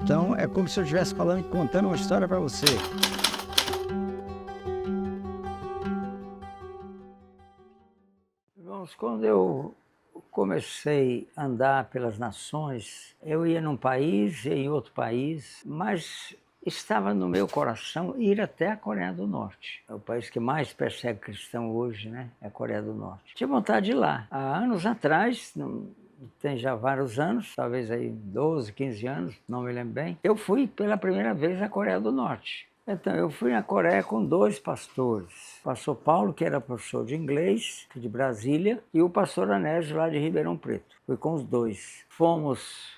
Então é como se eu estivesse falando e contando uma história para você. Irmãos, quando eu comecei a andar pelas nações, eu ia num país, ia em outro país, mas estava no meu coração ir até a Coreia do Norte. É o país que mais persegue cristão hoje, né? É a Coreia do Norte. Tinha vontade de ir lá. Há anos atrás, tem já vários anos, talvez aí 12, 15 anos, não me lembro bem, eu fui pela primeira vez à Coreia do Norte. Então, eu fui na Coreia com 2 pastores. O pastor Paulo, que era professor de inglês, de Brasília, e o pastor Anésio, lá de Ribeirão Preto. Fui com os 2. Fomos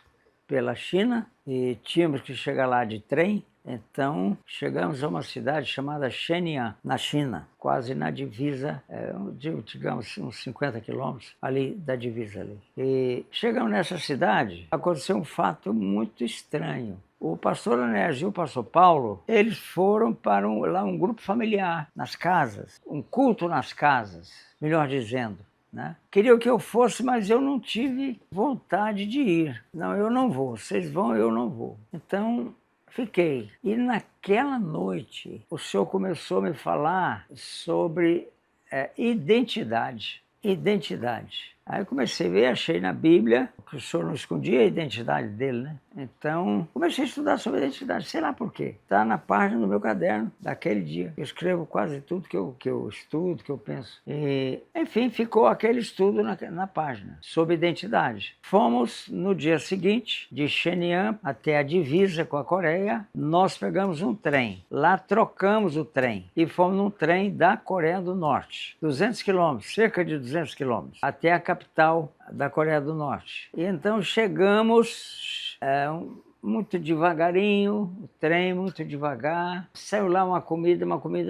pela China e tínhamos que chegar lá de trem. Então, chegamos a uma cidade chamada Shenyang, na China, quase na divisa, digamos, uns 50 quilômetros ali da divisa ali. E chegamos nessa cidade, aconteceu um fato muito estranho. O pastor Anésio e o pastor Paulo, eles foram para lá um grupo familiar, nas casas, um culto nas casas, melhor dizendo. Né? Queriam que eu fosse, mas eu não tive vontade de ir. Não, eu não vou. Vocês vão, eu não vou. Então, fiquei. E naquela noite, o senhor começou a me falar sobre identidade. Identidade. Aí eu comecei a ver, achei na Bíblia que o senhor não escondia a identidade dele, né? Então, comecei a estudar sobre identidade, sei lá por quê. Está na página do meu caderno daquele dia. Eu escrevo quase tudo que eu estudo, que eu penso. E, enfim, ficou aquele estudo na página sobre identidade. Fomos no dia seguinte, de Shenyang até a divisa com a Coreia. Nós pegamos um trem. Lá trocamos o trem e fomos num trem da Coreia do Norte. 200 quilômetros, cerca de 200 quilômetros, até a capital da Coreia do Norte. E então chegamos muito devagarinho, o trem muito devagar. Saiu lá uma comida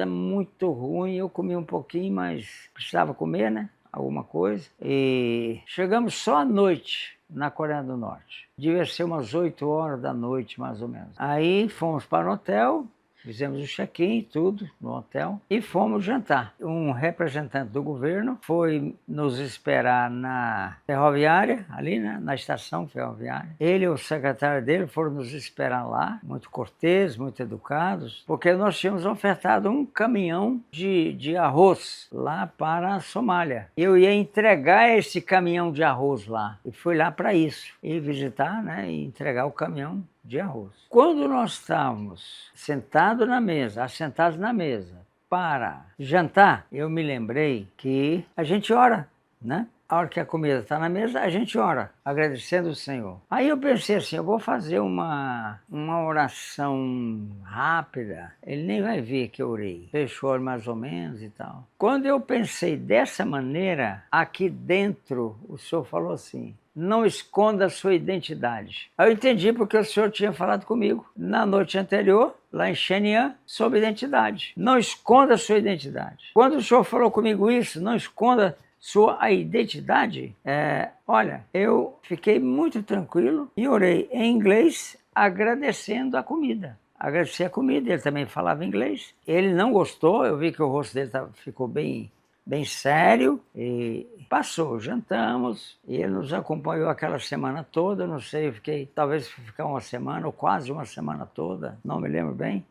muito ruim. Eu comi um pouquinho, mas precisava comer, né? Alguma coisa. E chegamos só à noite na Coreia do Norte. Devia ser umas 8 horas da noite, mais ou menos. Aí fomos para o hotel. Fizemos o check-in e tudo no hotel e fomos jantar. Um representante do governo foi nos esperar na ferroviária, ali na estação ferroviária. Ele e o secretário dele foram nos esperar lá, muito corteses, muito educados, porque nós tínhamos ofertado um caminhão de arroz lá para a Somália. Eu ia entregar esse caminhão de arroz lá e fui lá para isso, e visitar, né, e entregar o caminhão de arroz. Quando nós estávamos assentados na mesa para jantar, eu me lembrei que a gente ora, né? A hora que a comida está na mesa, a gente ora, agradecendo o Senhor. Aí eu pensei assim, eu vou fazer uma oração rápida, ele nem vai ver que eu orei. Fechou o olho mais ou menos e tal. Quando eu pensei dessa maneira, aqui dentro o Senhor falou assim, não esconda a sua identidade. Aí eu entendi porque o senhor tinha falado comigo na noite anterior, lá em Shenyang, sobre identidade. Não esconda a sua identidade. Quando o senhor falou comigo isso, não esconda sua identidade, olha, eu fiquei muito tranquilo e orei em inglês agradecendo a comida. Agradeci a comida, ele também falava inglês. Ele não gostou, eu vi que o rosto dele ficou bem sério e passou, jantamos e ele nos acompanhou aquela semana toda, não sei, talvez ficar uma semana ou quase uma semana toda, não me lembro bem.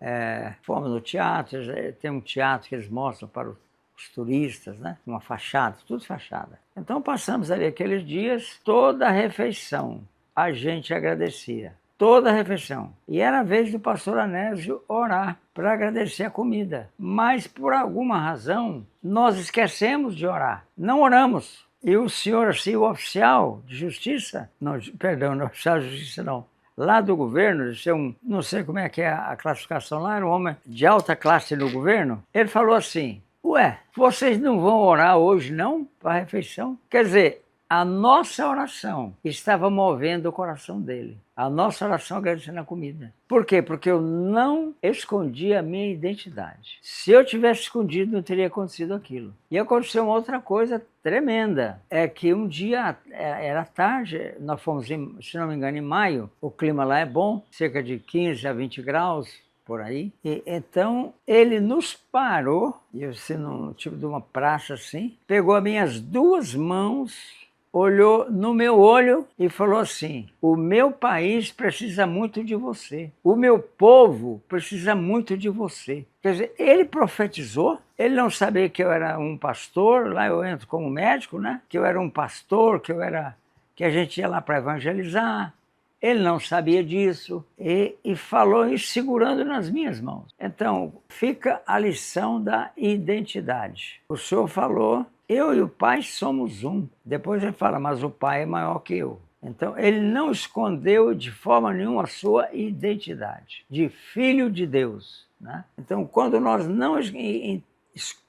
Fomos no teatro, tem um teatro que eles mostram para os turistas, né? Uma fachada, tudo fachada. Então passamos ali aqueles dias, toda a refeição a gente agradecia. Toda a refeição. E era a vez do pastor Anésio orar para agradecer a comida. Mas, por alguma razão, nós esquecemos de orar. Não oramos. E o senhor, assim, o oficial de justiça, não oficial de justiça não, lá do governo, de ser não sei como é que é a classificação lá, era um homem de alta classe no governo, ele falou assim, ué, vocês não vão orar hoje não, para a refeição? Quer dizer, a nossa oração estava movendo o coração dele. A nossa oração agradecendo a comida. Por quê? Porque eu não escondi a minha identidade. Se eu tivesse escondido, não teria acontecido aquilo. E aconteceu uma outra coisa tremenda. É que um dia, era tarde, nós fomos, se não me engano, em maio. O clima lá é bom, cerca de 15 a 20 graus. Por aí. E, então, ele nos parou, e assim, num tipo de uma praça assim, pegou as minhas 2 mãos, olhou no meu olho e falou assim: o meu país precisa muito de você. O meu povo precisa muito de você. Quer dizer, ele profetizou. Ele não sabia que eu era um pastor, lá eu entro como médico, né? Que eu era um pastor, que a gente ia lá para evangelizar. Ele não sabia disso e falou isso segurando nas minhas mãos. Então, fica a lição da identidade. O senhor falou, eu e o Pai somos um. Depois ele fala, mas o Pai é maior que eu. Então, ele não escondeu de forma nenhuma a sua identidade de filho de Deus, né? Então, quando nós não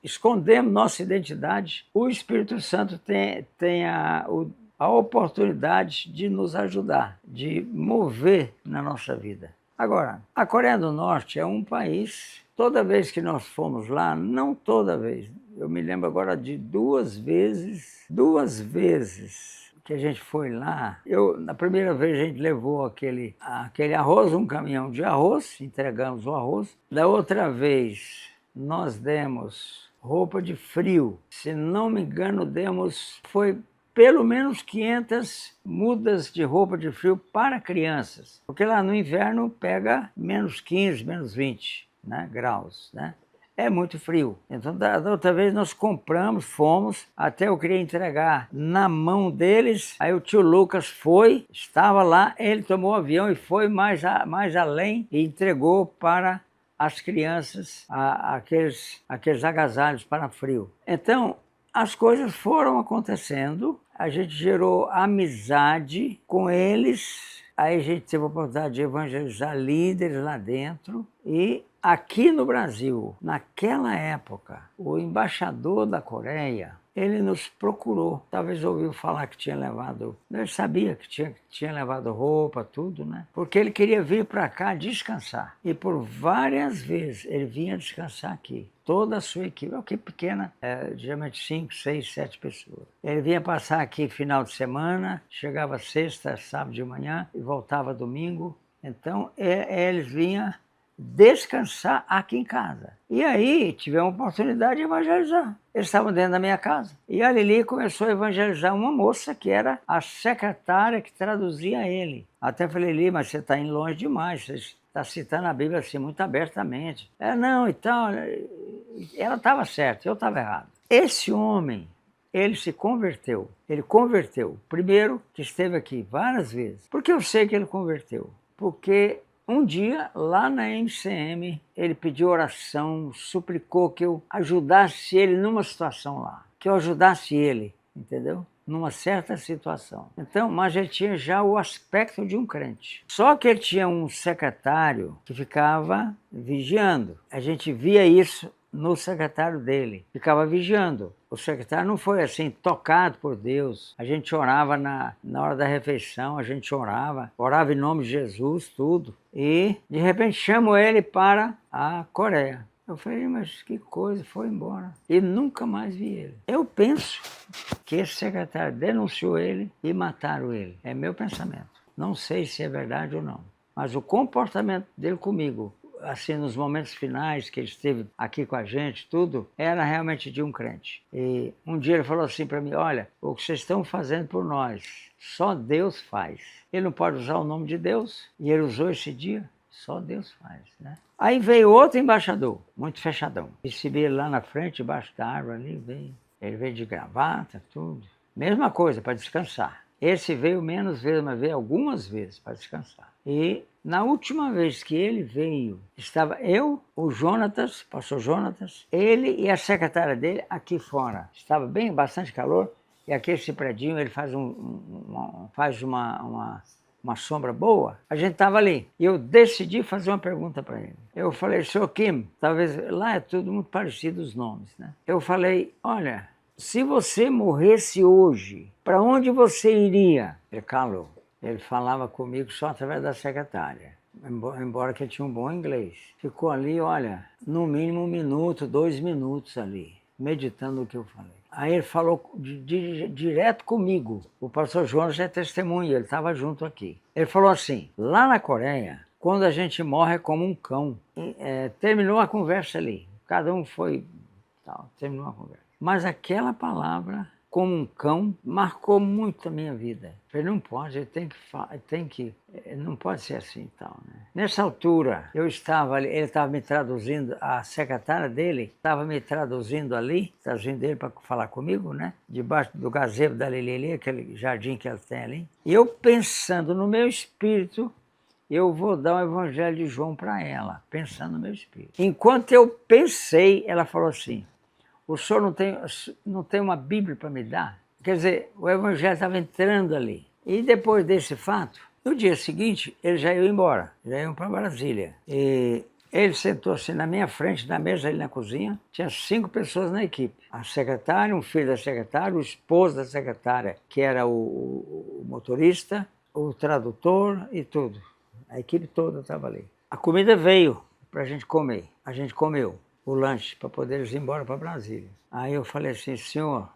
escondemos nossa identidade, o Espírito Santo tem a oportunidade de nos ajudar, de mover na nossa vida. Agora, a Coreia do Norte é um país, toda vez que nós fomos lá, não toda vez, eu me lembro agora de duas vezes que a gente foi lá. Na primeira vez a gente levou aquele arroz, um caminhão de arroz, entregamos o arroz. Da outra vez nós demos roupa de frio, se não me engano foi pelo menos 500 mudas de roupa de frio para crianças, porque lá no inverno pega menos 15, menos 20, né, graus, né? É muito frio. Então, da outra vez nós compramos, fomos, até eu queria entregar na mão deles, aí o tio Lucas estava lá, ele tomou o avião e foi mais além e entregou para as crianças aqueles agasalhos para frio. Então, as coisas foram acontecendo, a gente gerou amizade com eles, aí a gente teve a oportunidade de evangelizar líderes lá dentro. E aqui no Brasil, naquela época, o embaixador da Coreia, ele nos procurou. Talvez ouviu falar que tinha levado... Ele sabia que tinha levado roupa, tudo, né? Porque ele queria vir para cá descansar. E por várias vezes ele vinha descansar aqui. Toda a sua equipe, uma equipe pequena, geralmente 5, 6, 7 pessoas. Ele vinha passar aqui final de semana, chegava sexta, sábado de manhã e voltava domingo. Então, eles vinham descansar aqui em casa. E aí tivemos a oportunidade de evangelizar. Eles estavam dentro da minha casa. E a Lili começou a evangelizar uma moça que era a secretária que traduzia ele. Até falei, Lili, mas você está indo longe demais, você está citando a Bíblia assim muito abertamente. Não, e tal. Ela estava certa, eu estava errado. Esse homem, ele se converteu. Ele converteu. Primeiro, que esteve aqui várias vezes. Por que eu sei que ele converteu? Porque um dia, lá na MCM, ele pediu oração, suplicou que eu ajudasse ele numa situação lá. Que eu ajudasse ele, entendeu? Numa certa situação. Então, mas ele tinha já o aspecto de um crente. Só que ele tinha um secretário que ficava vigiando. A gente via isso no secretário dele, ficava vigiando. O secretário não foi assim, tocado por Deus. A gente orava na hora da refeição, a gente orava em nome de Jesus, tudo. E, de repente, chamo ele para a Coreia. Eu falei, mas que coisa, foi embora. E nunca mais vi ele. Eu penso que esse secretário denunciou ele e mataram ele. É meu pensamento. Não sei se é verdade ou não. Mas o comportamento dele comigo, assim, nos momentos finais que ele esteve aqui com a gente, tudo, era realmente de um crente. E um dia ele falou assim para mim, olha, o que vocês estão fazendo por nós, só Deus faz. Ele não pode usar o nome de Deus, e ele usou esse dia, só Deus faz, né? Aí veio outro embaixador, muito fechadão. Recebi ele lá na frente, debaixo da árvore ali, veio. Ele veio de gravata, tudo. Mesma coisa, para descansar. Esse veio menos vezes, mas veio algumas vezes para descansar. E na última vez que ele veio, estava eu, o Jonatas, pastor Jonatas, ele e a secretária dele aqui fora. Estava bastante calor, e aqui esse predinho, ele faz uma sombra boa. A gente estava ali, e eu decidi fazer uma pergunta para ele. Eu falei, senhor Kim, talvez lá é tudo muito parecido os nomes, né? Eu falei, olha, se você morresse hoje, para onde você iria? Ele calou. Ele falava comigo só através da secretária, embora que ele tinha um bom inglês. Ficou ali, olha, no mínimo 1 minuto, 2 minutos ali, meditando o que eu falei. Aí ele falou direto comigo. O pastor Jonas é testemunha, ele estava junto aqui. Ele falou assim, lá na Coreia, quando a gente morre é como um cão. Terminou a conversa ali. Cada um foi, terminou a conversa. Mas aquela palavra como um cão, marcou muito a minha vida. Eu falei, não pode, não pode ser assim e tal, né? Nessa altura, eu estava ali, ele estava me traduzindo, a secretária dele estava me traduzindo ali, traduzindo ele para falar comigo, né? Debaixo do gazebo da Lili, aquele jardim que ela tem ali. E eu pensando no meu espírito, eu vou dar o Evangelho de João para ela, pensando no meu espírito. Enquanto eu pensei, ela falou assim, o senhor não tem uma Bíblia para me dar? Quer dizer, o Evangelho estava entrando ali. E depois desse fato, no dia seguinte, eles já iam embora, já iam para Brasília. E ele sentou-se na minha frente, na mesa ali na cozinha, tinha 5 pessoas na equipe. A secretária, um filho da secretária, o esposo da secretária, que era o motorista, o tradutor e tudo. A equipe toda estava ali. A comida veio para a gente comer. A gente comeu o lanche para poder ir embora para Brasília. Aí eu falei assim, senhor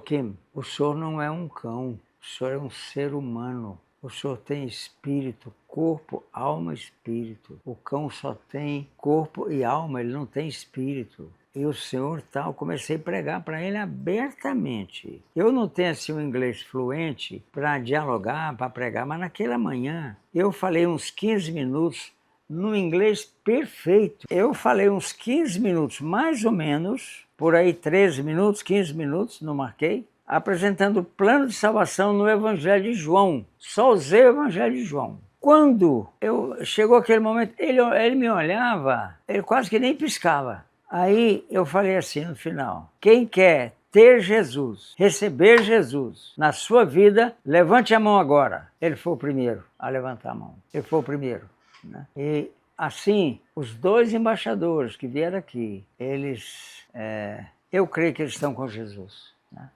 Kim, o senhor não é um cão, o senhor é um ser humano. O senhor tem espírito, corpo, alma, espírito. O cão só tem corpo e alma, ele não tem espírito. E o senhor tal, comecei a pregar para ele abertamente. Eu não tenho assim um inglês fluente para dialogar, para pregar, mas naquela manhã eu falei uns 15 minutos no inglês perfeito. Eu falei uns 15 minutos, mais ou menos, por aí 13 minutos, 15 minutos, não marquei, apresentando o plano de salvação no Evangelho de João. Só usei o Evangelho de João. Quando chegou aquele momento, ele me olhava, ele quase que nem piscava. Aí eu falei assim no final, quem quer ter Jesus, receber Jesus na sua vida, levante a mão agora. Ele foi o primeiro a levantar a mão. Ele foi o primeiro, né? E assim, os 2 embaixadores que vieram aqui, eu creio que eles estão com Jesus, né?